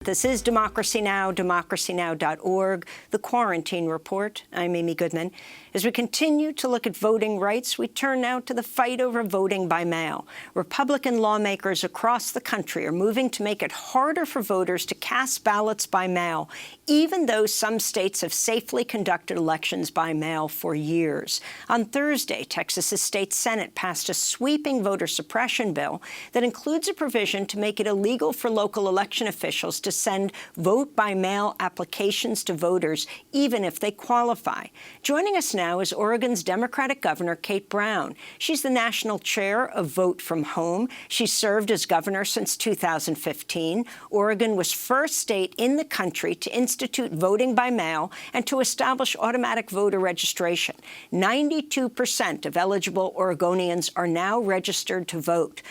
This is Democracy Now!, democracynow.org, the Quarantine Report. I'm Amy Goodman. As we continue to look at voting rights, we turn now to the fight over voting by mail. Republican lawmakers across the country are moving to make it harder for voters to cast ballots by mail, even though some states have safely conducted elections by mail for years. On Thursday, Texas's state Senate passed a sweeping voter suppression bill that includes a provision to make it illegal for local election officials to send vote-by-mail applications to voters, even if they qualify. Joining us now is Oregon's Democratic Governor Kate Brown. She's the national chair of Vote from Home. She's served as governor since 2015. Oregon was first state in the country to institute voting by mail and to establish automatic voter registration. 92% of eligible Oregonians are now registered to vote.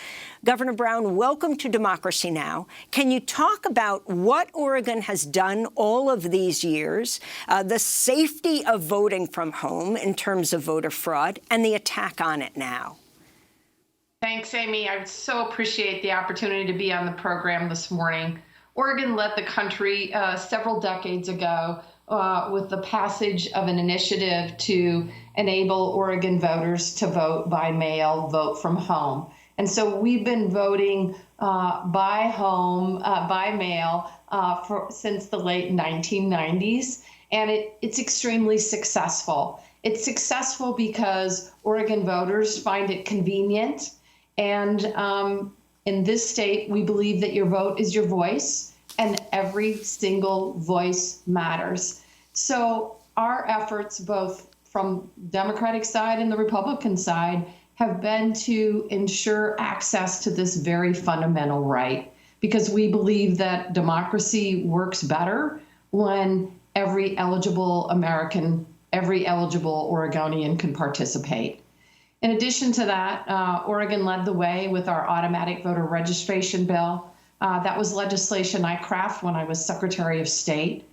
Governor Brown, welcome to Democracy Now! Can you talk about what Oregon has done all of these years, the safety of voting from home in terms of voter fraud, and the attack on it now? Thanks, Amy. I so appreciate the opportunity to be on the program this morning. Oregon led the country several decades ago with the passage of an initiative to enable Oregon voters to vote by mail, vote from home. And so we've been voting by mail since the late 1990s, and it's extremely successful. It's successful because Oregon voters find it convenient, and in this state, we believe that your vote is your voice, and every single voice matters. So our efforts, both from the Democratic side and the Republican side, have been to ensure access to this very fundamental right, because we believe that democracy works better when every eligible American, every eligible Oregonian can participate. In addition to that, Oregon led the way with our automatic voter registration bill. That was legislation I crafted when I was Secretary of State.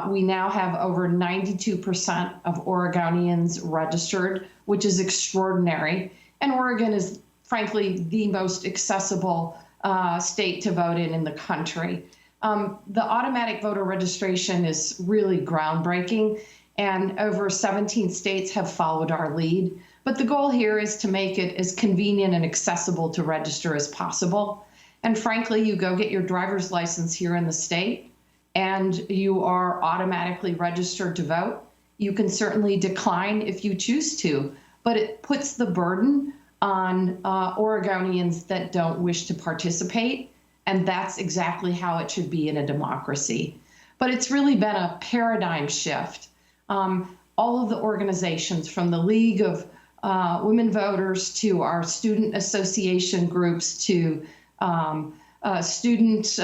We now have over 92% of Oregonians registered, which is extraordinary. And Oregon is, frankly, the most accessible state to vote in the country. The automatic voter registration is really groundbreaking, and over 17 states have followed our lead. But the goal here is to make it as convenient and accessible to register as possible. And frankly, you go get your driver's license here in the state, and you are automatically registered to vote. You can certainly decline if you choose to, but it puts the burden on Oregonians that don't wish to participate, and that's exactly how it should be in a democracy. But it's really been a paradigm shift. All of the organizations, from the League of Women Voters to our student association groups to student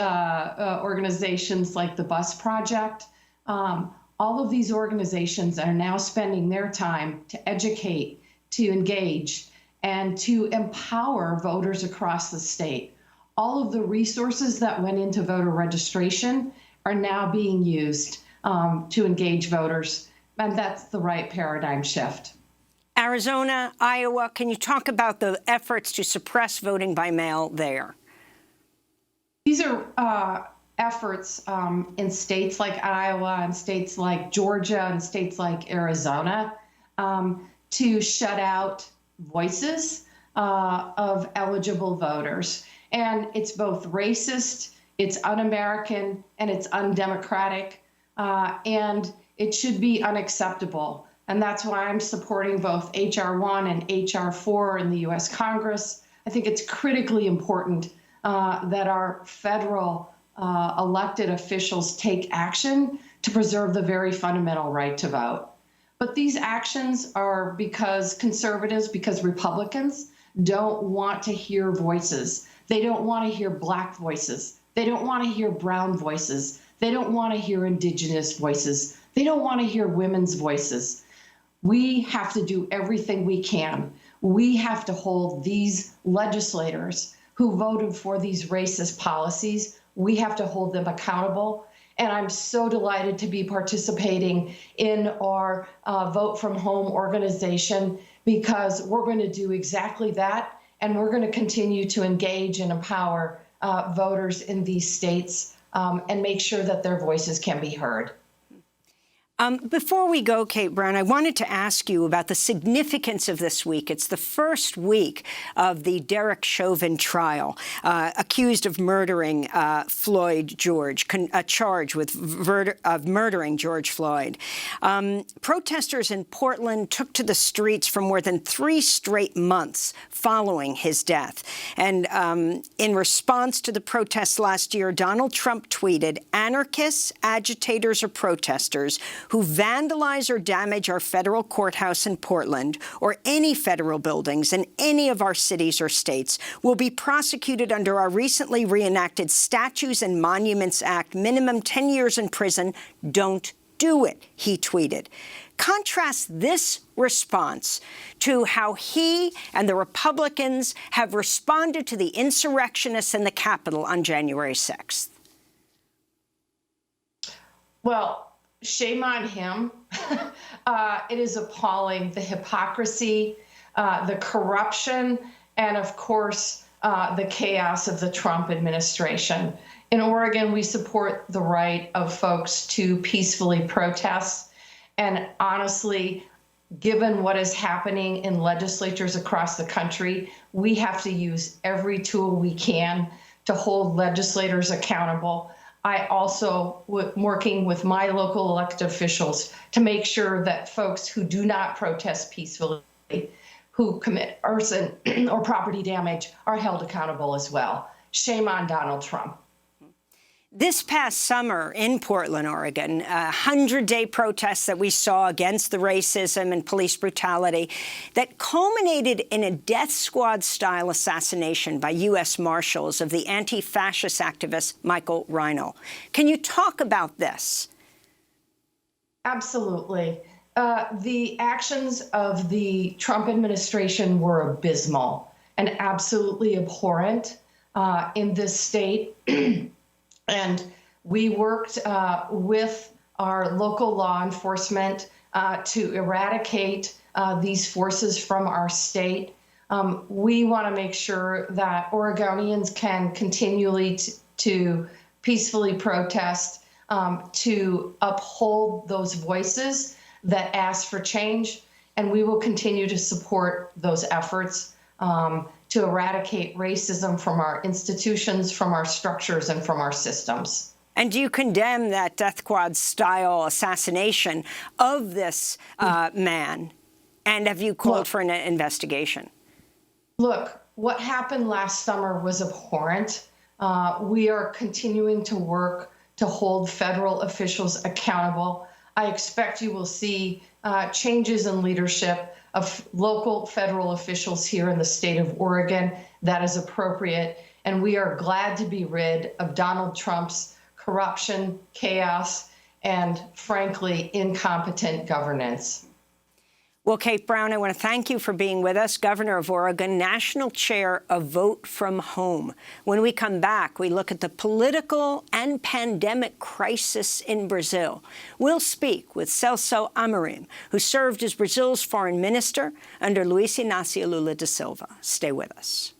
organizations like the Bus Project, all of these organizations are now spending their time to educate, to engage, and to empower voters across the state. All of the resources that went into voter registration are now being used to engage voters, and that's the right paradigm shift. Arizona, Iowa, can you talk about the efforts to suppress voting by mail there? These are efforts in states like Iowa and states like Georgia and states like Arizona to shut out voices of eligible voters. And it's both racist, it's un-American, and it's undemocratic, and it should be unacceptable. And that's why I'm supporting both H.R. 1 and H.R. 4 in the U.S. Congress. I think it's critically important that our federal elected officials take action to preserve the very fundamental right to vote. But these actions are because conservatives, because Republicans don't want to hear voices. They don't want to hear Black voices. They don't want to hear brown voices. They don't want to hear Indigenous voices. They don't want to hear women's voices. We have to do everything we can. We have to hold these legislators who voted for these racist policies. We have to hold them accountable. And I'm so delighted to be participating in our Vote from Home organization, because we're going to do exactly that. And we're going to continue to engage and empower voters in these states and make sure that their voices can be heard. Before we go, Kate Brown, I wanted to ask you about the significance of this week. It's the first week of the Derek Chauvin trial, accused of murdering Floyd George, a charge of murdering George Floyd. Protesters in Portland took to the streets for more than 3 straight months following his death. And in response to the protests last year, Donald Trump tweeted, "Anarchists, agitators, or protesters who vandalize or damage our federal courthouse in Portland or any federal buildings in any of our cities or states will be prosecuted under our recently reenacted Statues and Monuments Act, minimum 10 years in prison. Don't do it," he tweeted. Contrast this response to how he and the Republicans have responded to the insurrectionists in the Capitol on January 6th. Well, shame on him. It is appalling, the hypocrisy, the corruption, and of course, the chaos of the Trump administration. In Oregon, we support the right of folks to peacefully protest. And honestly, given what is happening in legislatures across the country, we have to use every tool we can to hold legislators accountable. I also working with my local elected officials to make sure that folks who do not protest peacefully, who commit arson or property damage, are held accountable as well. Shame on Donald Trump. This past summer in Portland, Oregon, 100-day protests that we saw against the racism and police brutality that culminated in a death squad-style assassination by U.S. Marshals of the anti-fascist activist Michael Reinl. Can you talk about this? Absolutely. The actions of the Trump administration were abysmal and absolutely abhorrent in this state. And we worked with our local law enforcement to eradicate these forces from our state. We want to make sure that Oregonians can continually to peacefully protest, to uphold those voices that ask for change. And we will continue to support those efforts to eradicate racism from our institutions, from our structures, and from our systems. And do you condemn that death squad-style assassination of this man? And have you called for an investigation? Look, what happened last summer was abhorrent. We are continuing to work to hold federal officials accountable. I expect you will see changes in leadership of local federal officials here in the state of Oregon. That is appropriate. And we are glad to be rid of Donald Trump's corruption, chaos, and frankly, incompetent governance. Well, Kate Brown, I want to thank you for being with us, Governor of Oregon, National Chair of Vote from Home. When we come back, we look at the political and pandemic crisis in Brazil. We'll speak with Celso Amorim, who served as Brazil's foreign minister under Luiz Inácio Lula da Silva. Stay with us.